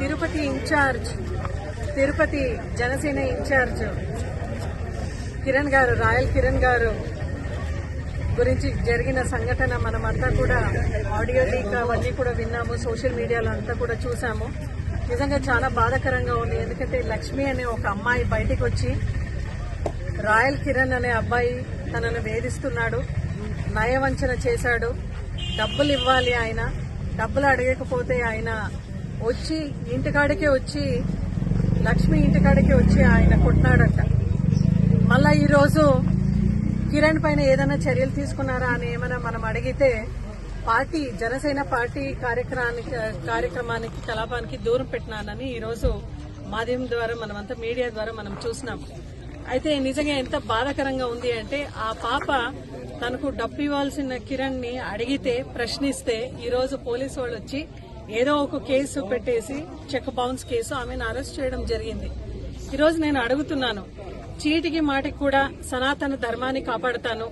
Tirupati incharge, Tirupati Janasena incharge Kiran గారు, royal Kiran గారు గురించి జరిగిన సంఘటన మనమంతా కూడా ఆడియో లీక్ అవన్నీ కూడా విన్నాము, సోషల్ మీడియాలో అంతా కూడా చూసాము. నిజంగా చాలా బాధాకరంగా ఉంది. ఎందుకంటే లక్ష్మి అనే ఒక అమ్మాయి బయటికి వచ్చి రాయల్ కిరణ్ అనే అబ్బాయి తనను వేధిస్తున్నాడు, నయవంచన చేశాడు, డబ్బులు ఇవ్వాలి, ఆయన డబ్బులు అడగకపోతే ఆయన వచ్చి ఇంటికాడికే వచ్చి లక్ష్మి ఇంటికాడికే వచ్చి ఆయన కొట్టినాడట. మళ్ళా ఈరోజు కిరణ్ పైన ఏదైనా చర్యలు తీసుకున్నారా అని ఏమైనా మనం అడిగితే పార్టీ జనసేన పార్టీ కార్యక్రమానికి కలాపానికి దూరం పెట్టినానని ఈరోజు మాధ్యమం ద్వారా మనమంతా మీడియా ద్వారా మనం చూసినాం. అయితే నిజంగా ఎంత బాధాకరంగా ఉంది అంటే ఆ పాప తనకు డబ్బు ఇవ్వాల్సిన కిరణ్ ని అడిగితే, ప్రశ్నిస్తే ఈరోజు పోలీసు వాళ్ళు వచ్చి ఏదో ఒక కేసు పెట్టేసి చెక్ బౌన్స్ కేసు ఆమెను అరెస్ట్ చేయడం జరిగింది. ఈరోజు నేను అడుగుతున్నాను, చీటికి మాటికి కూడా సనాతన ధర్మాన్ని కాపాడుతాను,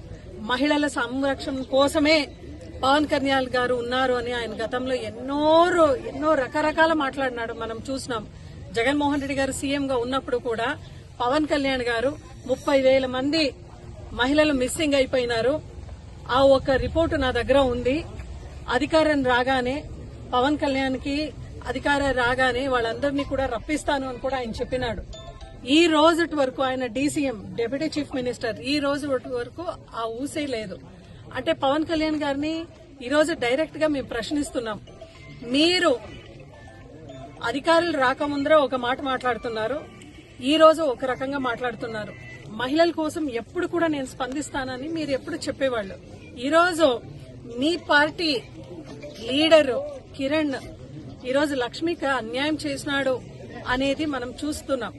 మహిళల సంరక్షణ కోసమే పవన్ కళ్యాణ్ గారు ఉన్నారు అని ఆయన గతంలో ఎన్నో రకరకాల మాట్లాడినాడు. మనం చూసినాం. జగన్మోహన్ రెడ్డి గారు సీఎం గా ఉన్నప్పుడు కూడా పవన్ కళ్యాణ్ గారు 30,000 మంది మహిళలు మిస్సింగ్ అయిపోయినారు. ఆ ఒక రిపోర్టు నా దగ్గర ఉంది. అధికారం రాగానే పవన్ కళ్యాణ్ కి అధికారం రాగానే వాళ్ళందరినీ కూడా రప్పిస్తాను అని కూడా ఆయన చెప్పినాడు. ఈ రోజు వరకు ఆయన డీసీఎం, డెప్యూటీ చీఫ్ మినిస్టర్, ఈ రోజు వరకు ఆ ఊసే లేదు. అంటే పవన్ కళ్యాణ్ గారిని ఈ రోజు డైరెక్ట్ గా మేము ప్రశ్నిస్తున్నాం. మీరు అధికారులు రాకముందరే ఒక మాట మాట్లాడుతున్నారు, ఈ రోజు ఒక రకంగా మాట్లాడుతున్నారు. మహిళల కోసం ఎప్పుడు కూడా నేను స్పందిస్తానని మీరు ఎప్పుడు చెప్పేవాళ్ళు. ఈరోజు మీ పార్టీ లీడర్ కిరణ్ ఈరోజు లక్ష్మికి అన్యాయం చేసినాడు అనేది మనం చూస్తున్నాం.